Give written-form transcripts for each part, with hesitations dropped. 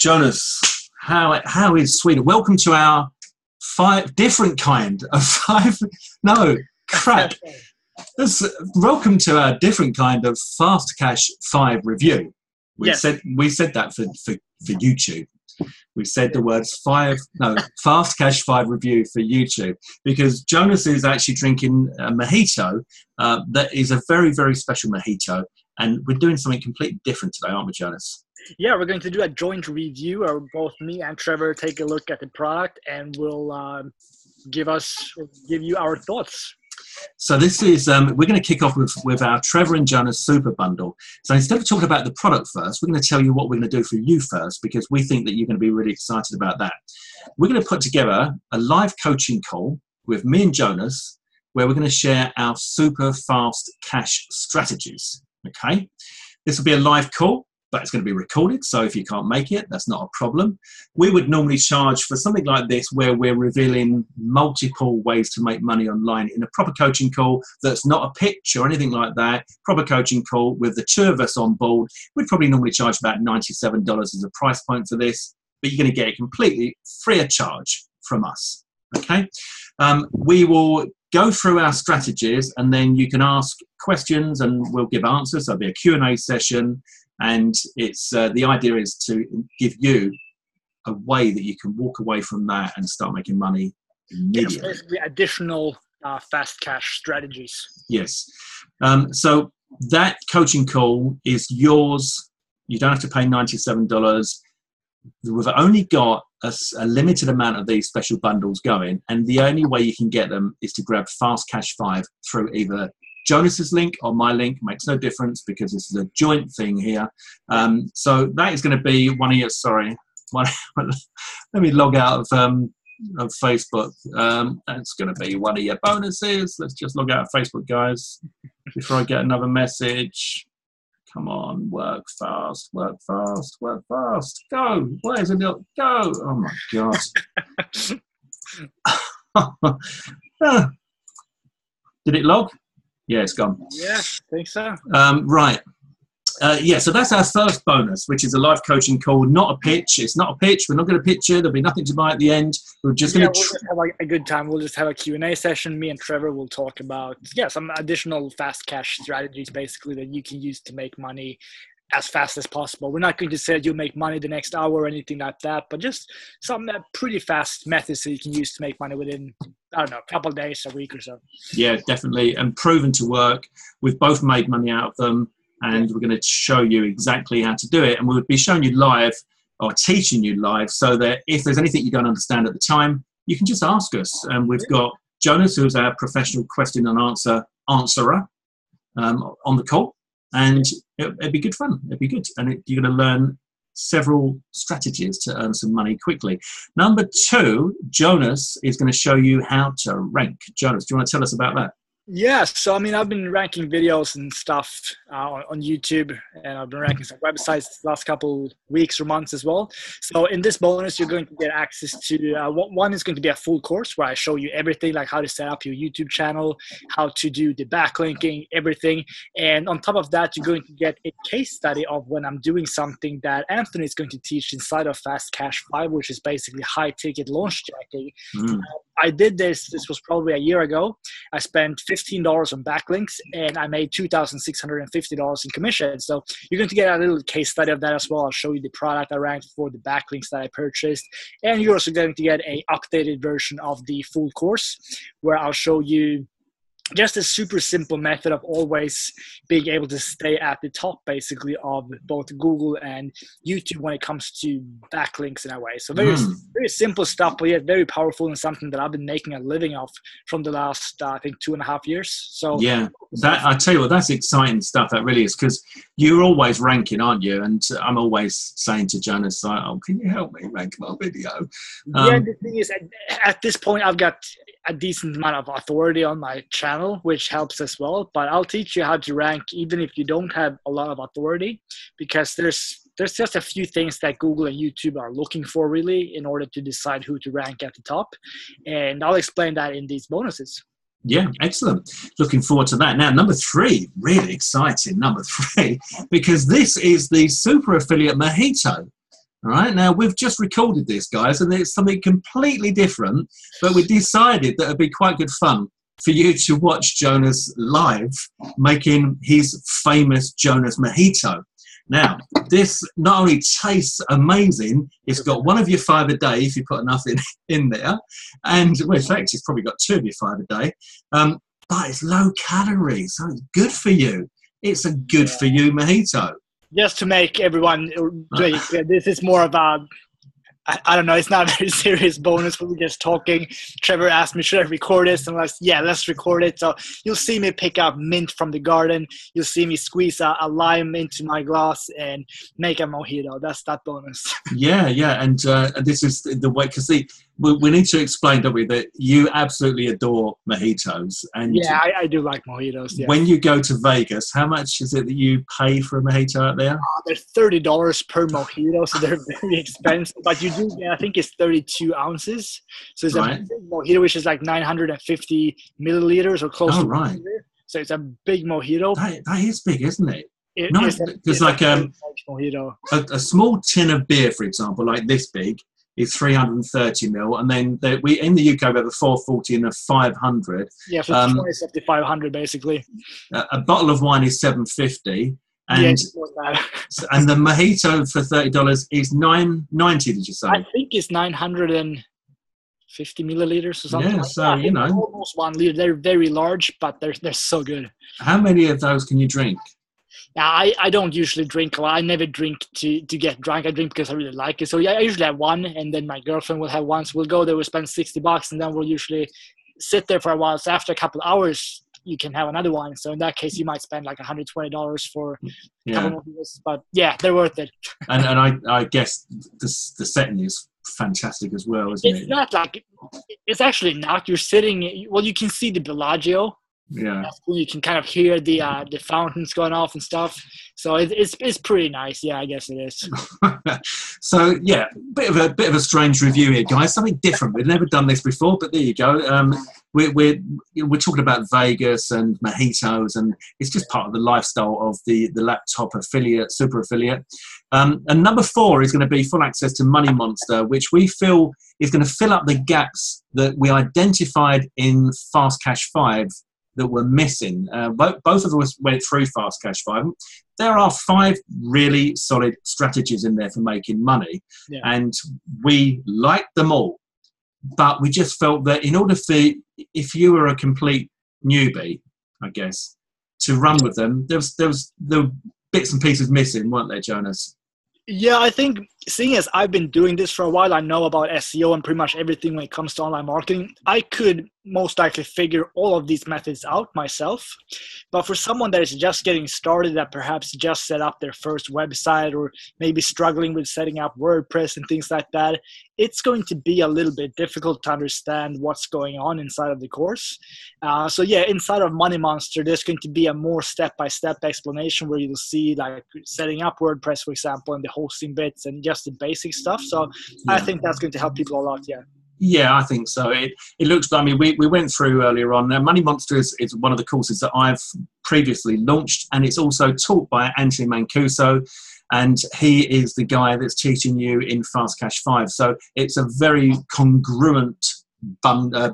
Jonas, how is Sweden? Welcome to our different kind of five. No, crap. Welcome to our different kind of Fast Cash 5 review. We said that for YouTube. We said the words Fast Cash 5 review for YouTube because Jonas is actually drinking a mojito that is a very, very special mojito. And we're doing something completely different today, aren't we, Jonas? Yeah, we're going to do a joint review where both me and Trevor take a look at the product and we'll give you our thoughts. So this is, we're going to kick off with our Trevor and Jonas Super Bundle. So instead of talking about the product first, we're going to tell you what we're going to do for you first because we think that you're going to be really excited about that. We're going to put together a live coaching call with me and Jonas where we're going to share our super fast cash strategies. Okay, this will be a live call, but it's going to be recorded. So if you can't make it, that's not a problem. We would normally charge for something like this where we're revealing multiple ways to make money online in a proper coaching call that's not a pitch or anything like that. Proper coaching call with the two of us on board. We'd probably normally charge about $97 as a price point for this, but you're going to get it completely free of charge from us. Okay, we will go through our strategies and then you can ask questions and we'll give answers. There'll be a Q&A session and it's the idea is to give you a way that you can walk away from that and start making money immediately. Yeah, basically additional fast cash strategies. Yes. So that coaching call is yours. You don't have to pay $97. We've only got a limited amount of these special bundles going, and the only way you can get them is to grab Fast Cash 5 through either Jonas's link or my link. Makes no difference because this is a joint thing here. So that is going to be one of your, let me log out of Facebook. That's going to be one of your bonuses. Let's just log out of Facebook, guys, before I get another message. Come on, work fast, work fast, work fast. Go. Where's it? Go. Oh, my God. Did it log? Yeah, it's gone. Yeah, I think so. Right. So that's our first bonus, which is a live coaching call, not a pitch. It's not a pitch. We're not going to pitch you. There'll be nothing to buy at the end. We're just going to we'll just have a good time. We'll just have a Q&A session. Me and Trevor will talk about some additional fast cash strategies, basically, that you can use to make money as fast as possible. We're not going to say you'll make money the next hour or anything like that, but just some pretty fast methods that you can use to make money within, I don't know, a couple of days, a week or so. Yeah, definitely. And proven to work. We've both made money out of them. And we're going to show you exactly how to do it. And we'll be showing you live or teaching you live so that if there's anything you don't understand at the time, you can just ask us. And we've got Jonas, who's our professional question and answerer on the call. And it'd be good fun. It'd be good. And you're going to learn several strategies to earn some money quickly. Number 2, Jonas is going to show you how to rank. Jonas, do you want to tell us about that? Yeah, so I mean, I've been ranking videos and stuff on YouTube, and I've been ranking some websites the last couple weeks or months as well. So in this bonus, you're going to get access to one is going to be a full course where I show you everything, like how to set up your YouTube channel, how to do the backlinking, everything. And on top of that, you're going to get a case study of when I'm doing something that Anthony is going to teach inside of Fast Cash 5, which is basically high ticket launch jacking. I did this was probably a year ago. I spent $15 on backlinks and I made $2,650 in commission. So you're going to get a little case study of that as well. I'll show you the product I ranked for, the backlinks that I purchased. And you're also going to get an updated version of the full course where I'll show you just a super simple method of always being able to stay at the top, basically, of both Google and YouTube when it comes to backlinks in a way. So very simple stuff, but yet very powerful and something that I've been making a living of from the last, I think, 2.5 years. So yeah, I tell you what, that's exciting stuff. That really is, because you're always ranking, aren't you? And I'm always saying to Jonas, "Oh, can you help me rank my video?" The thing is, at this point, I've got a decent amount of authority on my channel, which helps as well. But I'll teach you how to rank even if you don't have a lot of authority, because there's just a few things that Google and YouTube are looking for really in order to decide who to rank at the top. And I'll explain that in these bonuses. Yeah, excellent. Looking forward to that. Now, number 3, really exciting, number 3, because this is the super affiliate mojito. All right, now we've just recorded this, guys, and it's something completely different, but we decided that it'd be quite good fun for you to watch Jonas live making his famous Jonas Mojito. Now, this not only tastes amazing, it's got one of your 5 a day if you put enough in there, and well, in fact, it's probably got 2 of your 5 a day, but it's low calorie, so it's good for you. It's a good for you mojito. Just to make everyone drink, this is more of a, I don't know, it's not a very serious bonus. We're just talking. Trevor asked me, should I record this? And let's record it. So you'll see me pick up mint from the garden. You'll see me squeeze a lime into my glass and make a mojito. That's that bonus. Yeah. And this is the way, because we need to explain, don't we, that you absolutely adore mojitos. And yeah, I do like mojitos. Yeah. When you go to Vegas, how much is it that you pay for a mojito out there? They're $30 per mojito, so they're very expensive. But you do get, I think it's 32 ounces. So it's a big mojito, which is like 950 milliliters or close to 1 liter. So it's a big mojito. That is big, isn't it? It's like mojito. A small tin of beer, for example, like this big, is 330 ml, and then we in the UK we have a 440 and a 500. Yeah, so twice up to 500 basically. A bottle of wine is 750, and and the mojito for $30 is $9.90. Did you say? I think it's 950 milliliters or something. Yeah, so you know, almost 1 liter. They're very large, but they're so good. How many of those can you drink? Now, I don't usually drink a lot. I never drink to get drunk. I drink because I really like it. So yeah, I usually have one, and then my girlfriend will have one. So we'll go there, we'll spend $60, and then we'll usually sit there for a while. So after a couple of hours, you can have another one. So in that case, you might spend like $120 for a couple of years. But yeah, they're worth it. And I guess the setting is fantastic as well, isn't it? It's not like, it's actually not. You're sitting, well, you can see the Bellagio. Yeah, you can kind of hear the fountains going off and stuff. So it's pretty nice. Yeah, I guess it is. So yeah, bit of a strange review here, guys. Something different. We've never done this before, but there you go. We're talking about Vegas and mojitos, and it's just part of the lifestyle of the laptop affiliate, super affiliate. And number 4 is going to be full access to Money Monster, which we feel is going to fill up the gaps that we identified in Fast Cash 5 that were missing. Both of us went through Fast Cash 5. There are 5 really solid strategies in there for making money, and we liked them all. But we just felt that in order for, if you were a complete newbie, I guess, to run with them, there were bits and pieces missing, weren't there, Jonas? Yeah, I think seeing as I've been doing this for a while, I know about SEO and pretty much everything when it comes to online marketing. I could most likely figure all of these methods out myself. But for someone that is just getting started, that perhaps just set up their first website or maybe struggling with setting up WordPress and things like that, it's going to be a little bit difficult to understand what's going on inside of the course. So yeah, inside of Money Monster, there's going to be a more step-by-step explanation where you'll see like setting up WordPress, for example, and the hosting bits and just the basic stuff. So I think that's going to help people a lot. Yeah, I think so. It looks, I mean, we went through earlier on. Money Monster is one of the courses that I've previously launched, and it's also taught by Anthony Mancuso, and he is the guy that's teaching you in Fast Cash 5. So it's a very congruent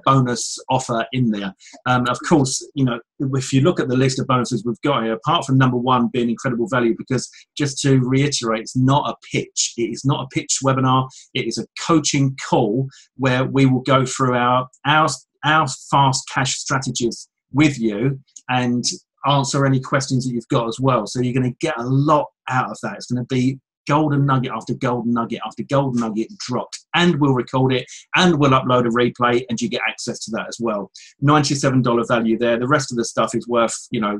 bonus offer in there. Of course, you know, if you look at the list of bonuses we've got here, apart from number 1 being incredible value, because just to reiterate, it's not a pitch. It is not a pitch webinar. It is a coaching call where we will go through our fast cash strategies with you and answer any questions that you've got as well. So you're going to get a lot out of that. It's going to be golden nugget after golden nugget after golden nugget dropped, and we'll record it and we'll upload a replay, and you get access to that as well. $97 value there. The rest of the stuff is worth, you know,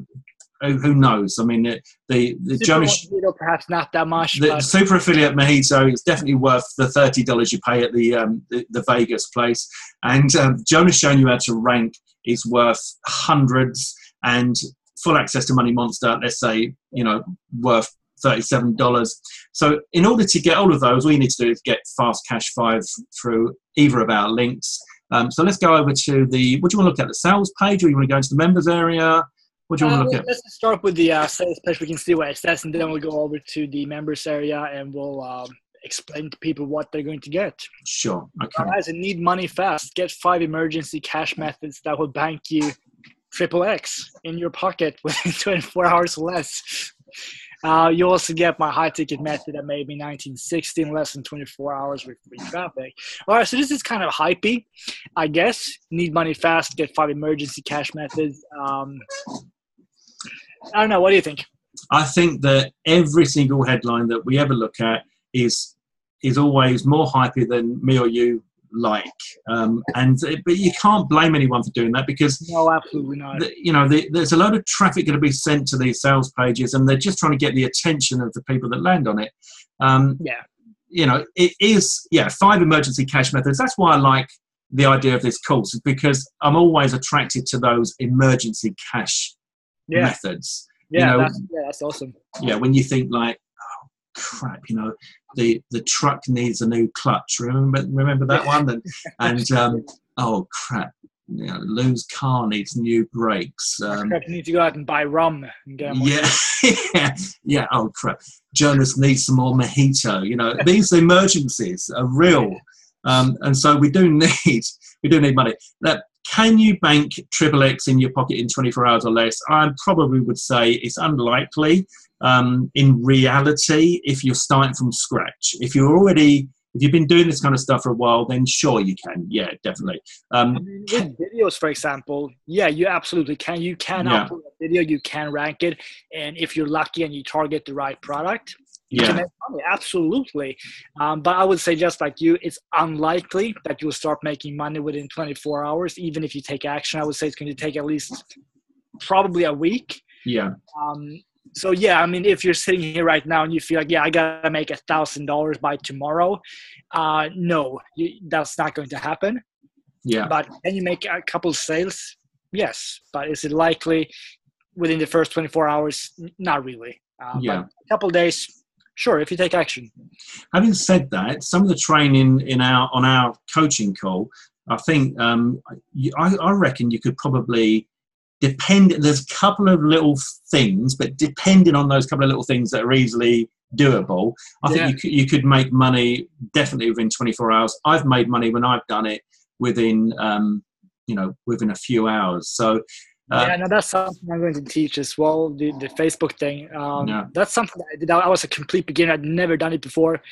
who knows? I mean, the Jonas, perhaps not that much. The super affiliate mojito is definitely worth the $30 you pay at the Vegas place, and Jonas showing you how to rank is worth hundreds, and full access to Money Monster, let's say, you know, worth $37. So in order to get all of those, all you need to do is get Fast Cash 5 through either of our links. So let's go over to what do you want to look at, the sales page, or you want to go into the members area? What do you want to look at? Let's start with the sales page. We can see what it says, and then we'll go over to the members area, and we'll explain to people what they're going to get. Sure. Okay. Guys, you need money fast. Get 5 emergency cash methods that will bank you triple X in your pocket within 24 hours or less. You also get my high ticket method that made me 1960 in less than 24 hours with free traffic. All right, so this is kind of hypey, I guess. Need money fast, get 5 emergency cash methods. I don't know. What do you think? I think that every single headline that we ever look at is always more hypey than me or you like. But you can't blame anyone for doing that, because no, absolutely not. There's a lot of traffic going to be sent to these sales pages, and they're just trying to get the attention of the people that land on it. It is 5 emergency cash methods. That's why I like the idea of this course, is because I'm always attracted to those emergency cash methods. That's awesome. Yeah, when you think like, oh crap, the truck needs a new clutch. Remember that one? And oh crap, Lou's car needs new brakes. You need to go out and buy rum and get more. Yeah. Oh crap, Jonas needs some more mojito. These emergencies are real, and so we do need money. Now, can you bank triple X in your pocket in 24 hours or less? I probably would say it's unlikely. In reality, if you're starting from scratch, if you've been doing this kind of stuff for a while, then sure you can. Yeah, definitely. With videos, for example, you absolutely can. You can upload a video, you can rank it, and if you're lucky and you target the right product, you can make money, absolutely. But I would say, just like you, it's unlikely that you'll start making money within 24 hours, even if you take action. I would say it's going to take at least probably a week. Yeah. So, if you're sitting here right now and you feel like, I got to make $1,000 by tomorrow, no, that's not going to happen. Yeah. But can you make a couple sales? Yes. But is it likely within the first 24 hours? Not really. But a couple days, sure, if you take action. Having said that, some of the training on our coaching call, I think, I reckon you could probably there's a couple of little things, but depending on those couple of little things that are easily doable, I think you could make money definitely within 24 hours. I've made money when I've done it within a few hours. So that's something I'm going to teach as well. The Facebook thing. That's something I did. I was a complete beginner. I'd never done it before.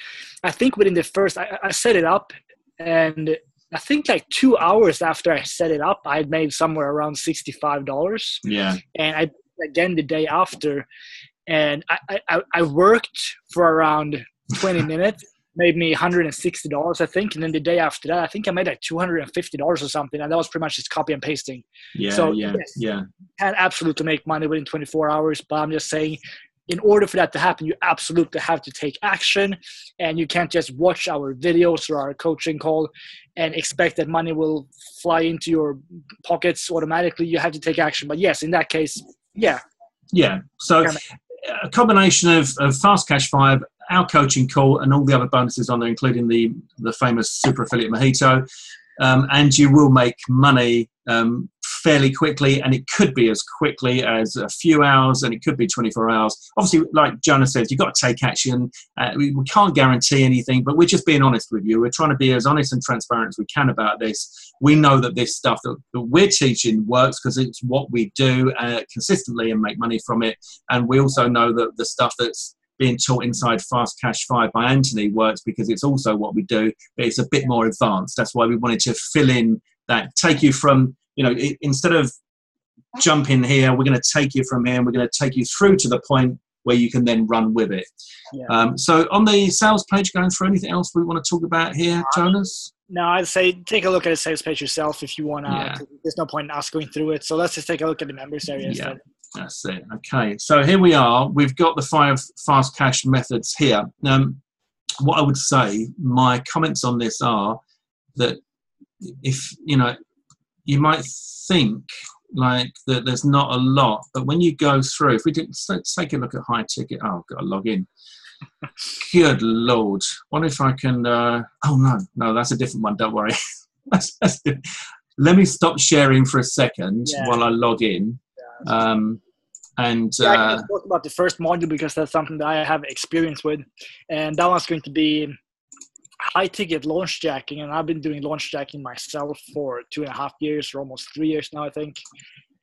I think within the first, I set it up, and I think like 2 hours after I set it up, I had made somewhere around $65. Yeah. And again the day after, and I worked for around 20 minutes, made me $160, I think. And then the day after that, I think I made like $250 or something. And that was pretty much just copy and pasting. You can absolutely make money within 24 hours. But I'm just saying, in order for that to happen, you absolutely have to take action, and you can't just watch our videos or our coaching call and expect that money will fly into your pockets automatically. You have to take action. But yes, in that case, yeah. So a combination of Fast Cash 5, our coaching call, and all the other bonuses on there, including the famous super affiliate mojito, and you will make money fairly quickly, and it could be as quickly as a few hours, and it could be 24 hours. Obviously, like Jonas says, you've got to take action. We can't guarantee anything, but we're just being honest with you. We're trying to be as honest and transparent as we can about this. We know that this stuff that we're teaching works because it's what we do consistently and make money from it. And we also know that the stuff that's being taught inside Fast Cash 5 by Anthony works because it's also what we do, but it's a bit more advanced. That's why we wanted to fill in that, take you from, instead of jumping here, we're going to take you from here and we're going to take you through to the point where you can then run with it. So on the sales page, going through, anything else we want to talk about here, Jonas? No, I'd say take a look at the sales page yourself if you want to. There's no point in us going through it. So let's just take a look at the members area instead. That's it. Okay, so here we are. We've got the 5 fast cash methods here. What I would say, my comments on this are that if, you might think like that there's not a lot, but when you go through, if we did, let's take a look at high ticket. Oh, I've got to log in. Good Lord. Wonder if I can, no, that's a different one. Don't worry. that's different. Let me stop sharing for a second while I log in. I can talk about the first module because that's something that I have experience with, and that one's going to be high ticket launch jacking, and I've been doing launch jacking myself for 2.5 years or almost 3 years now, I think.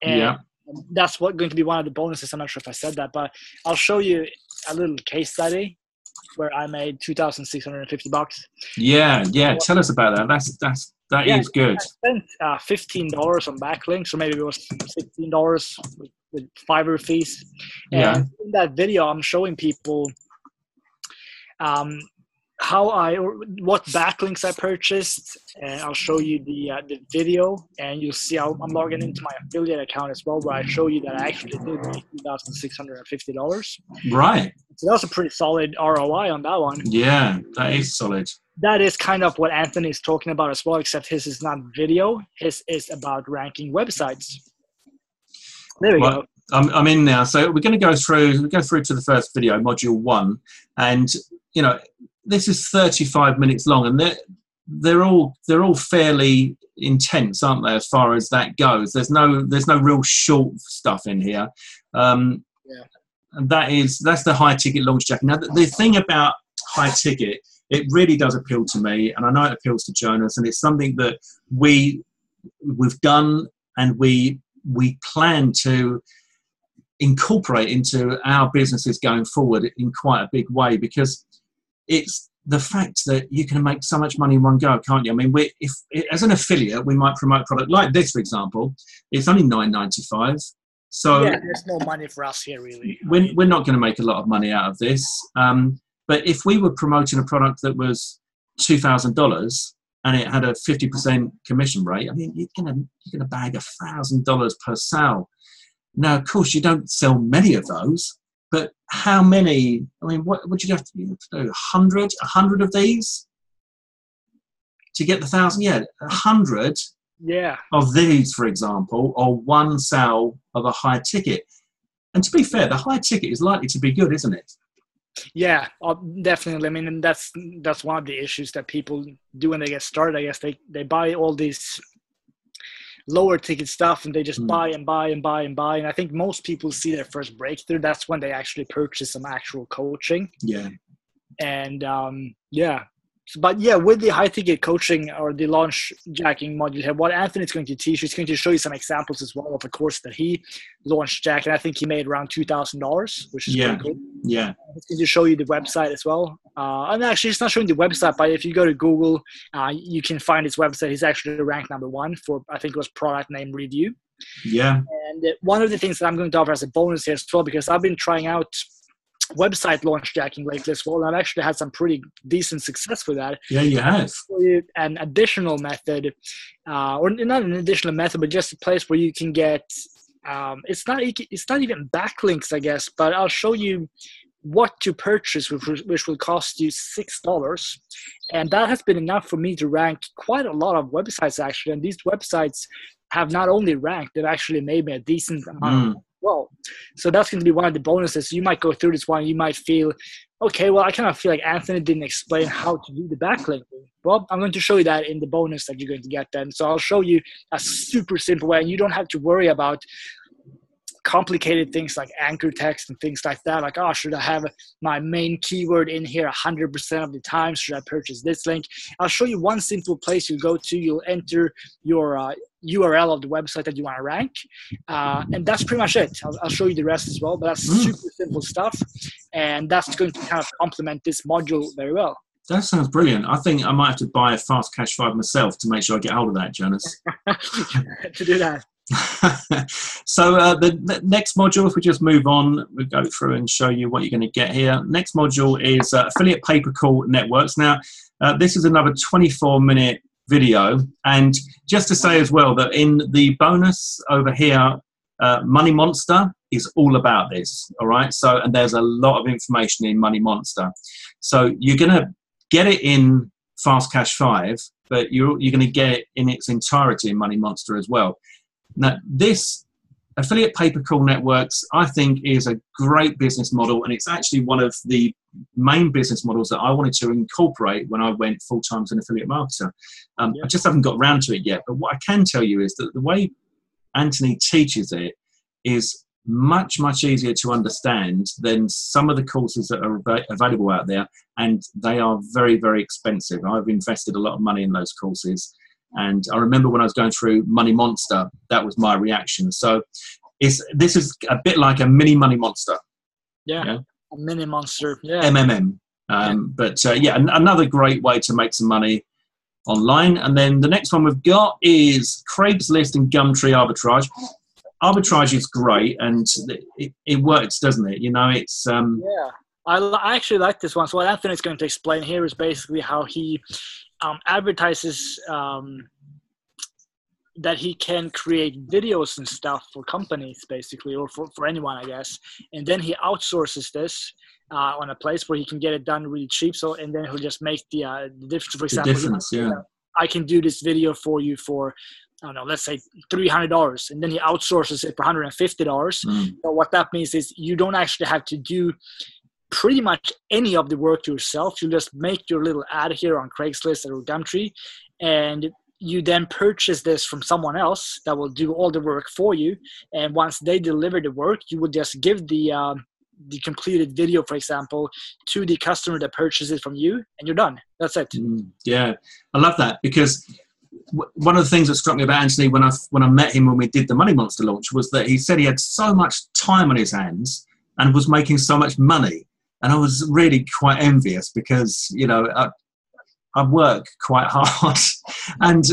And yeah. that's going to be one of the bonuses. I'm not sure if I said that, but I'll show you a little case study where I made $2,650. Yeah, yeah. Tell us about that. That is good. I spent $15 on backlinks, or maybe it was $16 with Fiverr fees. And Yeah. in that video, I'm showing people what backlinks I purchased, and I'll show you the video, and you'll see I'm logging into my affiliate account as well, where I show you that I actually did make $2,650. Right. So that's a pretty solid ROI on that one. Yeah, that is solid. That is kind of what Anthony is talking about as well, except his is not video. His is about ranking websites. There we go. I'm in now. So we're going to go through to the first video, module 1, and this is 35 minutes long, and they're all fairly intense, aren't they? As far as that goes, there's no real short stuff in here. And that's the high ticket launch jacking. Now the thing about high ticket, it really does appeal to me, and I know it appeals to Jonas, and it's something that we've done, and we plan to incorporate into our businesses going forward in quite a big way, because it's the fact that you can make so much money in one go, can't you? I mean, if as an affiliate, we might promote a product like this, for example. It's only $9.95. So yeah, there's no money for us here, really. We're not going to make a lot of money out of this. But if we were promoting a product that was $2,000 and it had a 50% commission rate, I mean, you're gonna bag $1,000 per sale. Now, of course, you don't sell many of those, but how many? I mean, what would you have to do? 100 of these to get the 1,000? Yeah, 100. Yeah. Of these, for example, or one sale of a high ticket. And to be fair, the high ticket is likely to be good, isn't it? Yeah, definitely. I mean, and that's one of the issues that people do when they get started. I guess they buy all these lower ticket stuff, and they just buy and buy and buy and buy. And I think most people see their first breakthrough. That's when they actually purchase some actual coaching. Yeah. And but yeah, with the high ticket coaching or the launch jacking module here, what Anthony's going to teach, he's going to show you some examples as well of a course that he launched jack, and I think he made around $2,000, which is pretty cool. Yeah. He's going to show you the website as well. And actually, it's not showing the website, but if you go to Google, you can find his website. He's actually ranked #1 for, I think it was product name review. Yeah. And one of the things that I'm going to offer as a bonus here as well, because I've been trying out website launch jacking lately as well, and I've actually had some pretty decent success with that. Yeah, you have. An additional method, or not an additional method, but just a place where you can get. It's not even backlinks, I guess, but I'll show you what to purchase, which will cost you $6, and that has been enough for me to rank quite a lot of websites actually. And these websites have not only ranked, they've actually made me a decent amount. Well, so that's going to be one of the bonuses. You might go through this one. You might feel, okay, well, I kind of feel like Anthony didn't explain how to do the backlinking. Well, I'm going to show you that in the bonus that you're going to get then. So I'll show you a super simple way, and you don't have to worry about complicated things like anchor text and things like that. Like, should I have my main keyword in here 100% of the time? Should I purchase this link? I'll show you one simple place you go to. You'll enter your URL of the website that you want to rank. And that's pretty much it. I'll show you the rest as well, but that's super simple stuff. And that's going to kind of complement this module very well. That sounds brilliant. I think I might have to buy a Fast Cash 5 myself to make sure I get hold of that, Jonas. To do that. So the next module, if we just move on, we'll go through and show you what you're going to get here. Next module is affiliate pay-per-call networks. Now, this is another 24-minute video, and just to say as well that in the bonus over here, Money Monster is all about this. All right, so and there's a lot of information in Money Monster, so you're going to get it in Fast Cash 5, but you're going to get it in its entirety in Money Monster as well. Now, this affiliate pay-per-call networks, I think, is a great business model, and it's actually one of the main business models that I wanted to incorporate when I went full-time as an affiliate marketer. I just haven't got around to it yet, but what I can tell you is that the way Anthony teaches it is much, much easier to understand than some of the courses that are available out there. And they are very, very expensive. I've invested a lot of money in those courses. And I remember when I was going through Money Monster, that was my reaction. So this is a bit like a mini Money Monster. Yeah. A mini monster. Yeah. MMM. Another great way to make some money online. And then the next one we've got is Craigslist and Gumtree arbitrage. Arbitrage is great, and it works, doesn't it? You know, it's I actually like this one. So what Anthony's going to explain here is basically how he advertises that he can create videos and stuff for companies, basically, or for anyone, I guess. And then he outsources this on a place where he can get it done really cheap. So, and then he'll just make the difference. For example, I can do this video for you for, I don't know, let's say $300, and then he outsources it for $150. So what that means is you don't actually have to do pretty much any of the work yourself. You just make your little ad here on Craigslist or Gumtree, and you then purchase this from someone else that will do all the work for you. And once they deliver the work, you will just give the completed video, for example, to the customer that purchases it from you, and you're done. That's it. Yeah, I love that, because one of the things that struck me about Anthony when I met him when we did the Money Monster launch was that he said he had so much time on his hands and was making so much money. And I was really quite envious because, you know, I work quite hard. And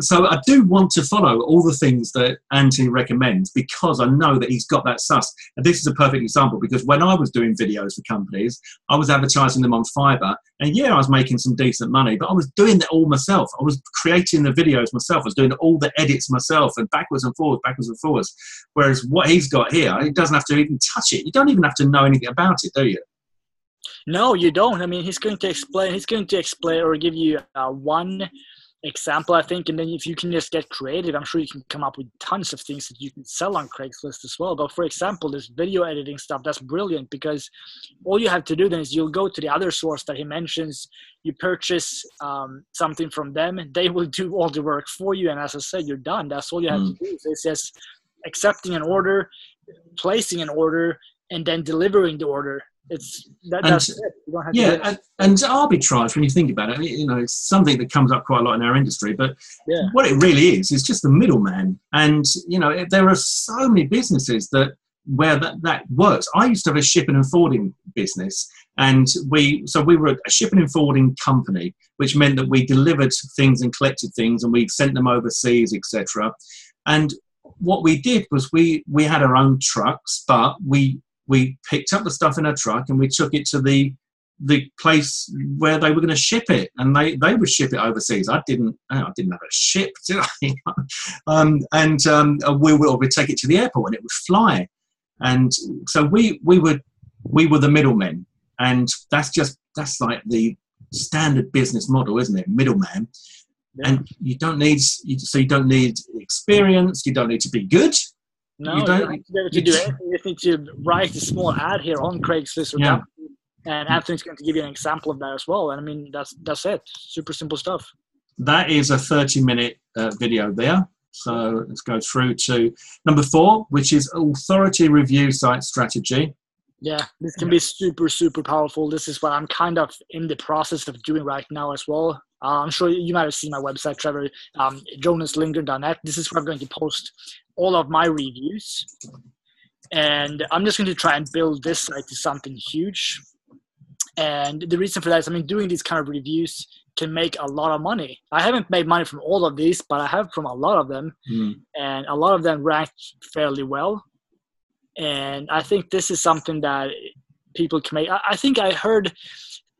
so I do want to follow all the things that Anthony recommends, because I know that he's got that sus. And this is a perfect example, because when I was doing videos for companies, I was advertising them on Fiverr. And yeah, I was making some decent money, but I was doing it all myself. I was creating the videos myself. I was doing all the edits myself, and backwards and forwards. Whereas what he's got here, he doesn't have to even touch it. You don't even have to know anything about it, do you? No, you don't. I mean, he's going to explain or give you one example, I think, and then if you can just get creative, I'm sure you can come up with tons of things that you can sell on Craigslist as well. But for example, this video editing stuff, that's brilliant, because all you have to do then is you'll go to the other source that he mentions, you purchase something from them, and they will do all the work for you. And as I said, you're done. That's all you have to do. So it's just accepting an order, placing an order, and then delivering the order. That's it. You don't have to and arbitrage, when you think about it, you know, it's something that comes up quite a lot in our industry, but what it really is just the middleman. And, you know, there are so many businesses where that works. I used to have a shipping and forwarding business, and we were a shipping and forwarding company, which meant that we delivered things and collected things, and we sent them overseas, etc. And what we did was we had our own trucks, but we picked up the stuff in a truck and we took it to the place where they were going to ship it, and they would ship it overseas. I didn't have it shipped, did I? We would take it to the airport and it would fly. And so we were the middlemen, and that's like the standard business model, isn't it? Middleman. Yeah. And you don't need experience. You don't need to be good. No, you don't need to be able to do anything. You just need to write a small ad here on Craigslist or Gumtree, and Anthony's going to give you an example of that as well. And I mean, that's it. Super simple stuff. That is a 30-minute video there. So let's go through to number 4, which is authority review site strategy. Yeah, this can be super, super powerful. This is what I'm kind of in the process of doing right now as well. I'm sure you might have seen my website, Trevor, jonaslindgren.net. This is where I'm going to post all of my reviews. And I'm just going to try and build this site to something huge. And the reason for that is, I mean, doing these kind of reviews can make a lot of money. I haven't made money from all of these, but I have from a lot of them. And a lot of them rank fairly well. And I think this is something that people can make. I think I heard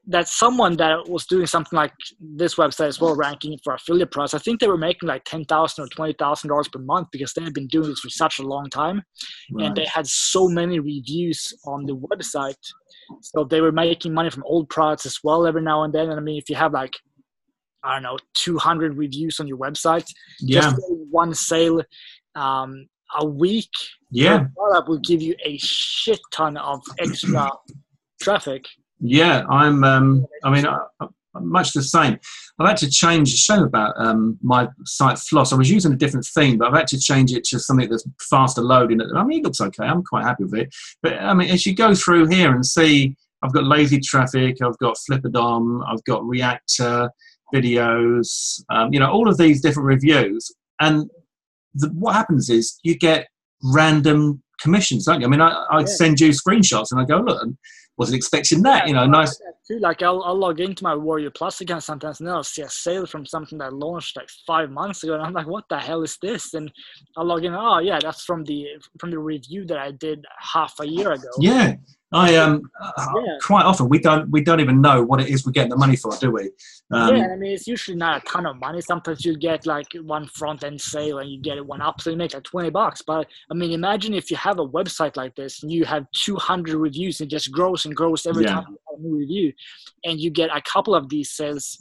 that someone that was doing something like this website as well, ranking for affiliate price, I think they were making like $10,000 or $20,000 per month, because they had been doing this for such a long time. Right. And they had so many reviews on the website. So they were making money from old products as well every now and then. And I mean, if you have like, I don't know, 200 reviews on your website, just one sale a week, that will give you a shit ton of extra traffic. Yeah, I much the same. I've had to change. Shame about my site Floss. I was using a different theme, but I've had to change it to something that's faster loading. I mean, it looks okay. I'm quite happy with it. But I mean, as you go through here and see, I've got lazy traffic. I've got Flipperdom. I've got Reactor videos. All of these different reviews. And what happens is you get random commissions, don't you? I mean, I send you screenshots and I go, look, I wasn't expecting that. Nice. Too. Like I'll log into my Warrior Plus account sometimes and I'll see a sale from something that launched like 5 months ago, and I'm like, what the hell is this? And I'll log in. Oh yeah, that's from the review that I did half a year ago. Yeah. Quite often we don't even know what it is we're getting the money for, do we? I mean, it's usually not a ton of money. Sometimes you get like one front end sale and you get it one up, so you make like $20. But I mean, imagine if you have a website like this and you have 200 reviews and it just grows and grows every time you have a new review, and you get a couple of these sales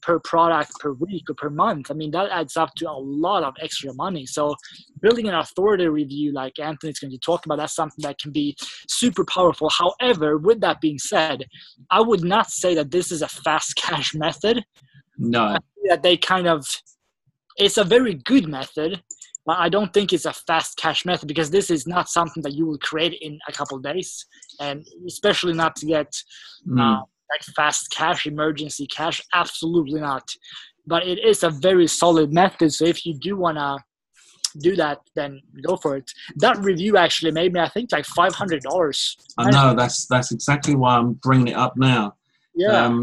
per product per week or per month. I mean, that adds up to a lot of extra money. So building an authority review like Anthony's going to talk about, that's something that can be super powerful. However, with that being said, I would not say that this is a fast cash method. No. I think that it's a very good method, but I don't think it's a fast cash method, because this is not something that you will create in a couple of days, and especially not to get like fast cash, emergency cash. Absolutely not. But it is a very solid method. So if you do want to do that, then go for it. That review actually made me, I think, like $500. I know, that's exactly why I'm bringing it up now. Yeah.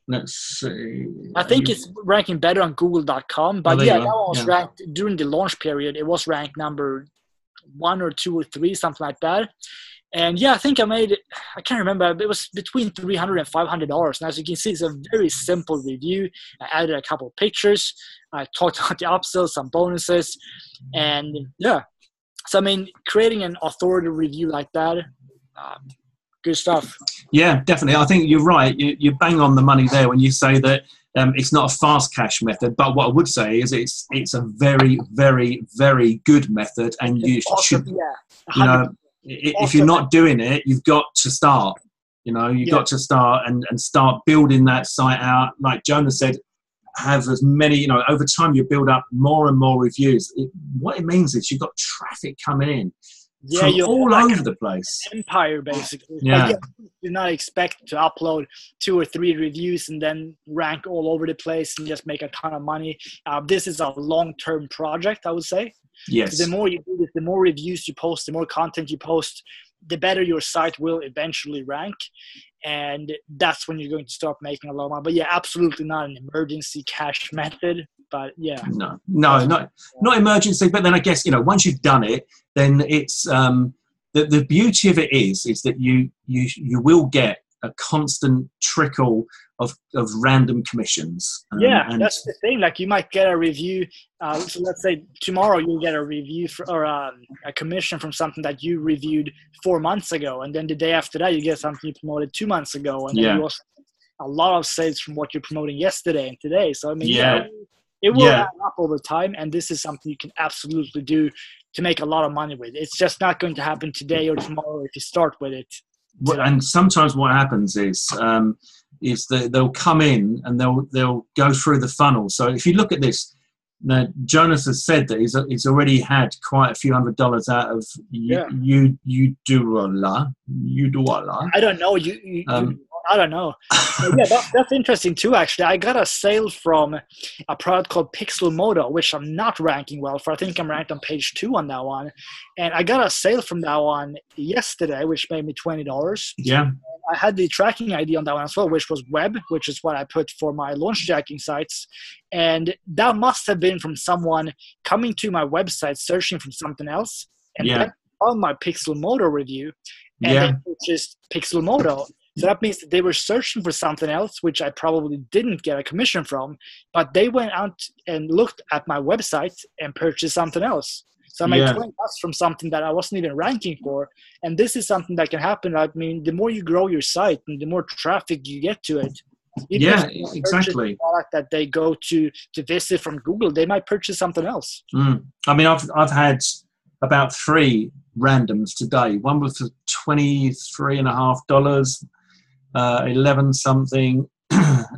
Let's see. I think it's ranking better on Google.com, but that one was ranked during the launch period. It was ranked number 1 or 2 or 3, something like that. And I think I made it, I can't remember, it was between $300 and $500. And as you can see, it's a very simple review. I added a couple of pictures. I talked about the upsells, some bonuses. And so I mean, creating an authority review like that, good stuff. Yeah, definitely. I think you're right. You bang on the money there when you say that it's not a fast cash method. But what I would say is it's a very, very, very good method. And you should, if you're not doing it, you've got to start. You've got to start and start building that site out. Like Jonas said, have as many, over time you build up more and more reviews. What it means is you've got traffic coming in from all over the place. Empire, basically. Yeah. Do not expect to upload 2 or 3 reviews and then rank all over the place and just make a ton of money. This is a long-term project, I would say. Yes. So the more you do this, the more reviews you post, the more content you post, the better your site will eventually rank. And that's when you're going to start making a lot of money. But absolutely not an emergency cash method. But No, not emergency. But then I guess, once you've done it, then it's the beauty of it is that you will get a constant trickle of random commissions. And that's the thing. Like you might get a review. So let's say tomorrow you'll get a review or a commission from something that you reviewed 4 months ago, and then the day after that you get something you promoted 2 months ago, and then you also a lot of sales from what you're promoting yesterday and today. So I mean, it will add up over time, and this is something you can absolutely do to make a lot of money with. It's just not going to happen today or tomorrow if you start with it. And sometimes what happens is that they'll come in and they'll go through the funnel. So if you look at this, now Jonas has said that he's already had quite a few $100 out of Udoala. I don't know. I don't know. That's interesting too, actually. I got a sale from a product called Pixelmodo, which I'm not ranking well for. I think I'm ranked on page 2 on that one. And I got a sale from that one yesterday, which made me $20. Yeah. I had the tracking ID on that one as well, which was web, which is what I put for my launch jacking sites. And that must have been from someone coming to my website, searching for something else, and then found my Pixelmodo review, and they purchased Pixelmodo. So that means that they were searching for something else, which I probably didn't get a commission from, but they went out and looked at my website and purchased something else. So I made $20 from something that I wasn't even ranking for. And this is something that can happen. I mean, the more you grow your site and the more traffic you get to it, exactly. The product that they go to visit from Google, they might purchase something else. I mean, I've had about 3 randoms today. One was for $23.50, 11 something,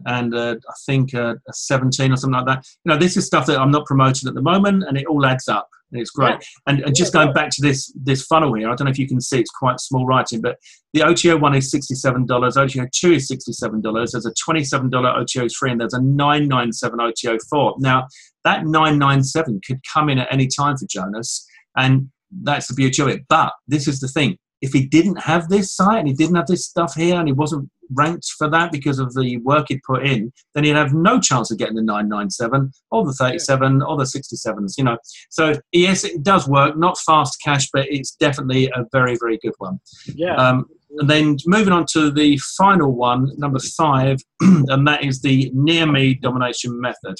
and I think a 17 or something like that. You know, this is stuff that I'm not promoting at the moment, and it all adds up. And it's great. Yeah. And just going back to this funnel here, I don't know if you can see, it's quite small writing, but the OTO 1 is $67, OTO 2 is $67, there's a $27 OTO 3, and there's a $997 OTO 4. Now, that $997 could come in at any time for Jonas, and that's the beauty of it. But this is the thing. If he didn't have this site and he didn't have this stuff here and he wasn't ranked for that because of the work he'd put in, then he'd have no chance of getting the 997 or the 37 or the 67s, you know. So yes, it does work, not fast cash, but it's definitely a very, very good one. Yeah. And then moving on to the final one, number 5, and that is the near me domination method.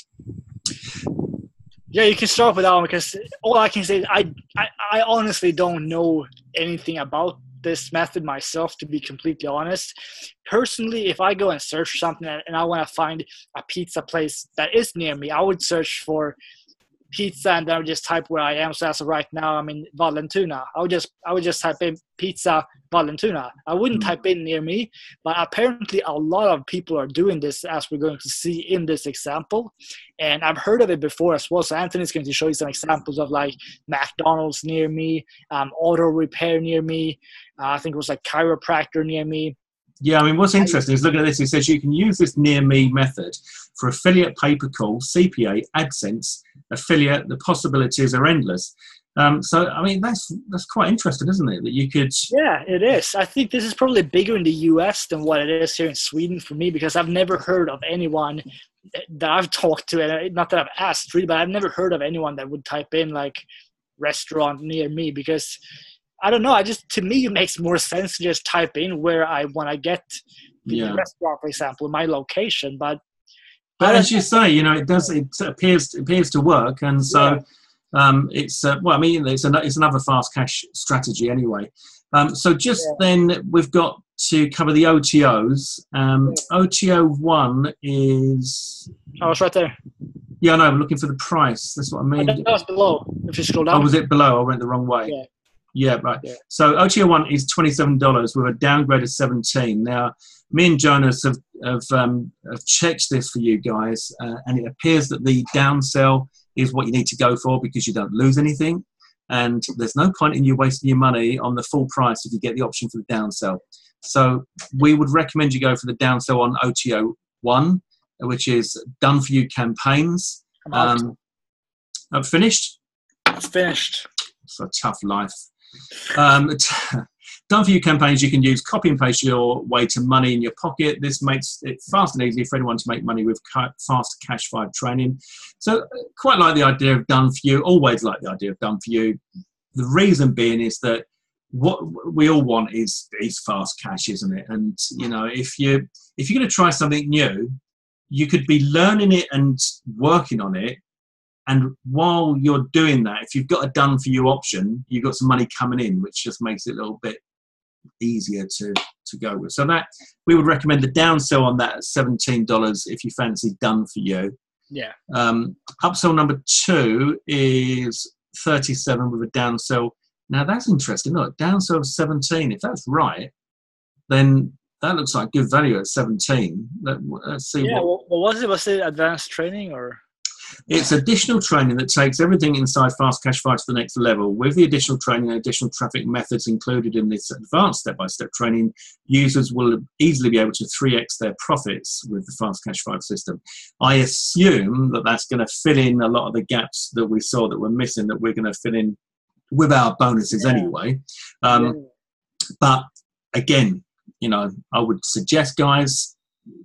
Yeah, you can start with that one, because all I can say is I honestly don't know anything about this method myself, to be completely honest. Personally, if I go and search something and I want to find a pizza place that is near me, I would search for pizza and then I would just type where I am. So as of right now, I'm in Vallentuna. I would just type in pizza Vallentuna. I wouldn't type in near me, but apparently a lot of people are doing this, as we're going to see in this example. And I've heard of it before as well. So Anthony's going to show you some examples of like McDonald's near me, auto repair near me. I think it was like chiropractor near me. Yeah, I mean, what's interesting is looking at this, it says you can use this near me method for affiliate, pay-per-call, CPA, AdSense, affiliate. The possibilities are endless. So, I mean, that's quite interesting, isn't it? That you could... Yeah, it is. I think this is probably bigger in the US than what it is here in Sweden for me, because I've never heard of anyone that I've talked to, and not that I've asked really, but I've never heard of anyone that would type in like restaurant near me, because I don't know. To me, it makes more sense to just type in where I want to get the restaurant, for example, my location. But as you say, you know, it appears to work, and so it's well, I mean, it's another fast cash strategy anyway. Then we've got to cover the OTOs. OTO 1 is... Oh, it's right there. Yeah, I know. I'm looking for the price. That's what I mean. That was below. If you scroll down. Oh, was it below? I went the wrong way. Yeah, right. Yeah. So OTO 1 is $27 with a downgrade of 17. Now, me and Jonas have checked this for you guys, and it appears that the downsell is what you need to go for, because you don't lose anything. And there's no point in you wasting your money on the full price if you get the option for the downsell. So we would recommend you go for the downsell on OTO 1, which is done for you campaigns. I've finished? It's finished. It's a tough life. Done for you campaigns, you can use copy and paste your way to money in your pocket. This makes it fast and easy for anyone to make money with fast cash 5 training. So quite like the idea of done for you, always like the idea of done for you. The reason being is that what we all want is fast cash, isn't it? And you know, if you're going to try something new, you could be learning it and working on it. And while you're doing that, if you've got a done for you option, you've got some money coming in, which just makes it a little bit easier to go with. So that we would recommend the downsell on that at $17 if you fancy done for you. Yeah. Upsell number 2 is 37 with a downsell. Now that's interesting. Look, downsell of 17. If that's right, then that looks like good value at 17. Let's see. Yeah. What was it? Was it advanced training or? It's additional training that takes everything inside Fast Cash 5 to the next level. With the additional training and additional traffic methods included in this advanced step-by-step training, users will easily be able to 3x their profits with the Fast Cash 5 system. I assume that that's going to fill in a lot of the gaps that we saw that were missing, that we're going to fill in with our bonuses anyway. But again, you know, I would suggest, guys,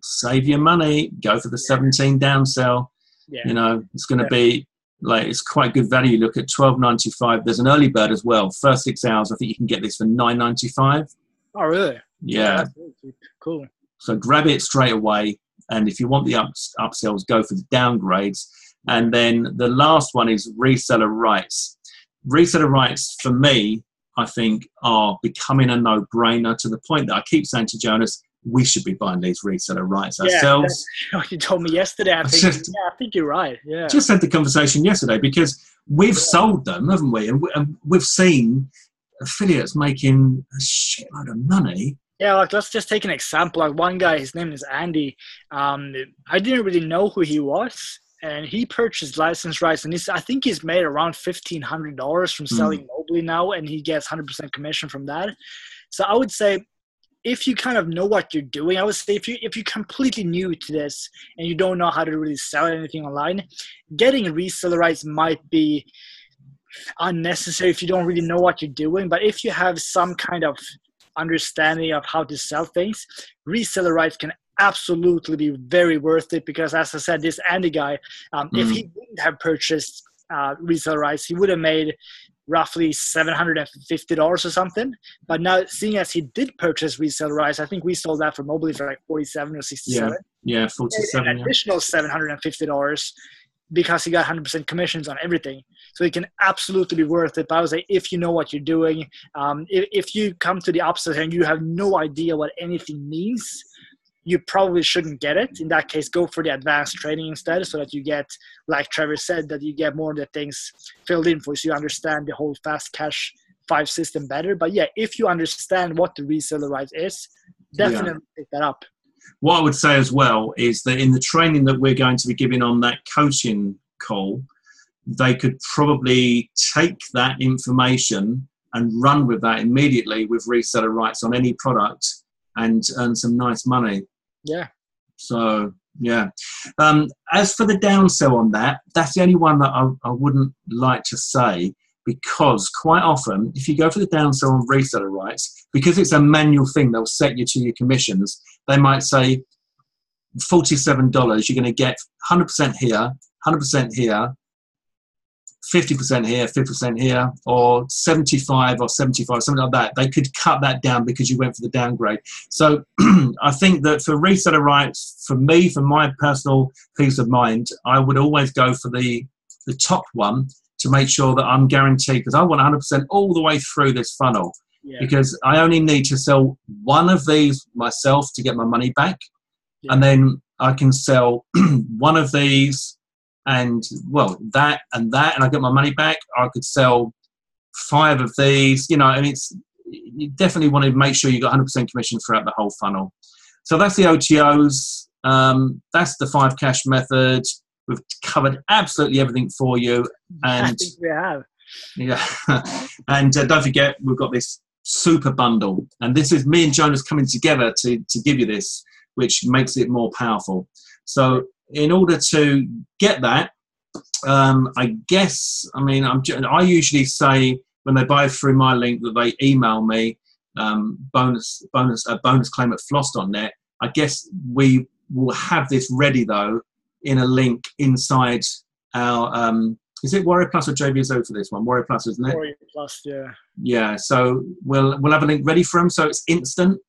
save your money, go for the 17 downsell. Yeah. You know, it's going to be like, it's quite good value. Look at $12.95. There's an early bird as well. First 6 hours, I think you can get this for $9.95. Oh, really? Yeah. That's really cool. So grab it straight away. And if you want the upsells, go for the downgrades. And then the last one is reseller rights. Reseller rights, for me, I think, are becoming a no-brainer, to the point that I keep saying to Jonas, we should be buying these reseller rights ourselves. Yeah, you told me yesterday. I think you're right. Yeah. Just had the conversation yesterday, because we've sold them, haven't we? And we've seen affiliates making a shitload of money Yeah, like let's just take an example. Like one guy, his name is Andy. I didn't really know who he was, and he purchased license rights, and I think he's made around $1,500 from selling Mobley now, and he gets 100% commission from that. So I would say, if you kind of know what you're doing, I would say if you're completely new to this and you don't know how to really sell anything online, getting reseller rights might be unnecessary if you don't really know what you're doing. But if you have some kind of understanding of how to sell things, reseller rights can absolutely be very worth it, because as I said, this Andy guy, if he wouldn't have purchased reseller rights, he would have made roughly $750 or something. But now, seeing as he did purchase reseller rights, I think we sold that for Mobley for like 47 or 67. Yeah, 47. An additional $750 because he got 100% commissions on everything. So it can absolutely be worth it. But I would say, if you know what you're doing, if you come to the opposite and you have no idea what anything means, you probably shouldn't get it. In that case, go for the advanced training instead, so that you get, like Trevor said, that you get more of the things filled in for you, so you understand the whole Fast Cash 5 system better. But yeah, if you understand what the reseller rights is, definitely pick that up. What I would say as well is that in the training that we're going to be giving on that coaching call, they could probably take that information and run with that immediately with reseller rights on any product and earn some nice money. Yeah. So, yeah. As for the downsell on that, that's the only one that I wouldn't like to say, because quite often, if you go for the downsell on reseller rights, because it's a manual thing, they'll set you to your commissions. They might say $47, you're going to get 100% here, 100% here, 50% here, 50% here, or 75 or 75, something like that. They could cut that down because you went for the downgrade. So I think that for reseller rights, for me, for my personal peace of mind, I would always go for the top one to make sure that I'm guaranteed, because I want 100% all the way through this funnel. Yeah. Because I only need to sell one of these myself to get my money back. Yeah. And then I can sell one of these and, well, that, and I get my money back. I could sell 5 of these, you know, and you definitely want to make sure you got 100% commission throughout the whole funnel. So that's the OTOs. That's the 5 cash method. We've covered absolutely everything for you. And I think we have. Yeah. And don't forget, we've got this super bundle. And this is me and Jonas coming together to give you this, which makes it more powerful. So in order to get that, I guess, I mean, I usually say when they buy through my link that they email me bonus claim at floss.net. I guess we will have this ready, though, in a link inside our is it Warrior Plus or JVZO for this one? Warrior Plus, isn't it? Warrior Plus, yeah. Yeah, so we'll have a link ready for them, so it's instant.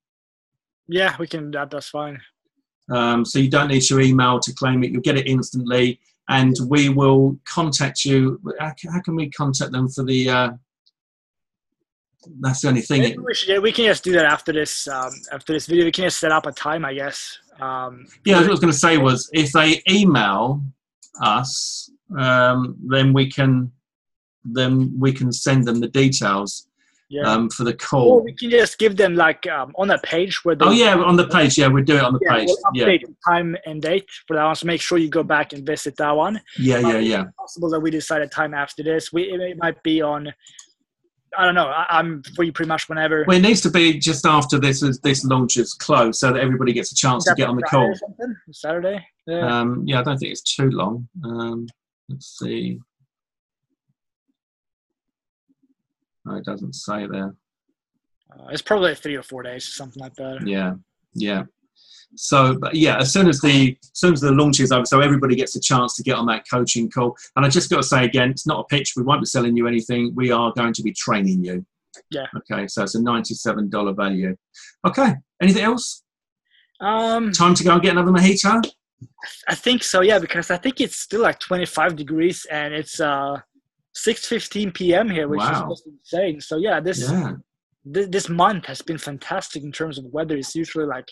Yeah, we can. That's fine. So you don't need your email to claim it. You'll get it instantly, and we will contact you. How can we contact them for the? That's the only thing. We can just do that after this. After this video, we can just set up a time, I guess. Yeah, what I was going to say was, if they email us, then we can send them the details. Yeah. For the call. Or we can just give them like on a page where they. Oh yeah, on the page. Yeah, we'll do it on the page. We'll update the time and date for that one. So make sure you go back and visit that one. Yeah. It's possible that we decide a time after this. It might be on. I don't know. I'm free pretty much whenever. Well, it needs to be just after this launch is closed, so that everybody gets a chance to get on the call. Saturday. Yeah. I don't think it's too long. Let's see. No, it doesn't say there. It's probably 3 or 4 days, something like that. Yeah. So, but yeah, as soon as the launch is over, so everybody gets a chance to get on that coaching call. And I just got to say again, it's not a pitch. We won't be selling you anything. We are going to be training you. Yeah. Okay, so it's a $97 value. Okay, anything else? Time to go and get another mojito? I think so, yeah, because I think it's still like 25 degrees and it's 6:15 p.m. here, which is just insane. So yeah, this month has been fantastic in terms of weather. It's usually like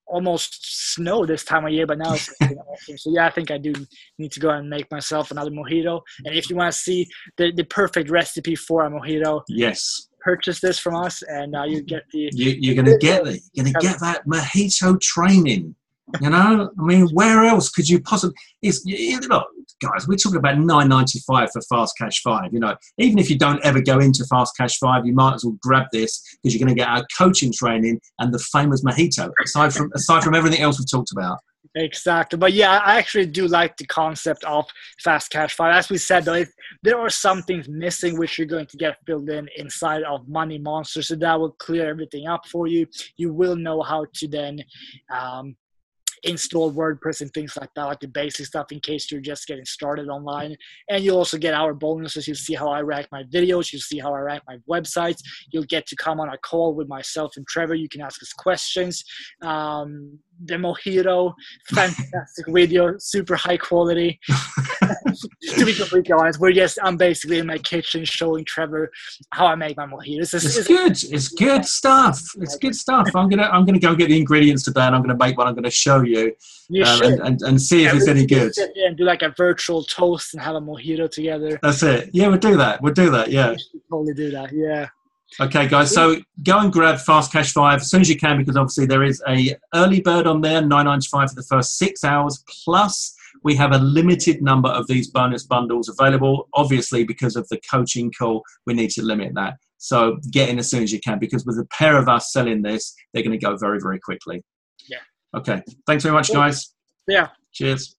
almost snow this time of year, but now it's awesome. So yeah, I think I do need to go and make myself another mojito. And if you want to see the perfect recipe for a mojito, yes, purchase this from us, and you get the. You're going to get it. You're going to get that mojito training. You know, I mean, where else could you possibly? Look, guys, we're talking about $9.95 for Fast Cash 5. You know, even if you don't ever go into Fast Cash 5, you might as well grab this because you're going to get our coaching training and the famous mojito. Aside from everything else we've talked about. Exactly. But yeah, I actually do like the concept of Fast Cash 5. As we said, though, there are some things missing which you're going to get filled in inside of Money Monster. So that will clear everything up for you. You will know how to then install WordPress and things like that, like the basic stuff in case you're just getting started online. And you'll also get our bonuses. You'll see how I rank my videos. You'll see how I rank my websites. You'll get to come on a call with myself and Trevor. You can ask us questions. The mojito, fantastic video, super high quality. To be completely honest, I'm basically in my kitchen showing Trevor how I make my mojitos. It's good. It's good stuff. It's good stuff. I'm gonna go get the ingredients today, and I'm gonna make one. I'm gonna show you, and see if it's any good. Sit there and do like a virtual toast and have a mojito together. That's it. Yeah, we'll do that. Yeah, we should totally do that. Yeah. Okay, guys, so go and grab Fast Cash 5 as soon as you can, because obviously there is a early bird on there, $9.95 for the first 6 hours, plus we have a limited number of these bonus bundles available. Obviously, because of the coaching call, we need to limit that. So get in as soon as you can, because with a pair of us selling this, they're going to go very, very quickly. Yeah. Okay, thanks very much, guys. Yeah. Cheers.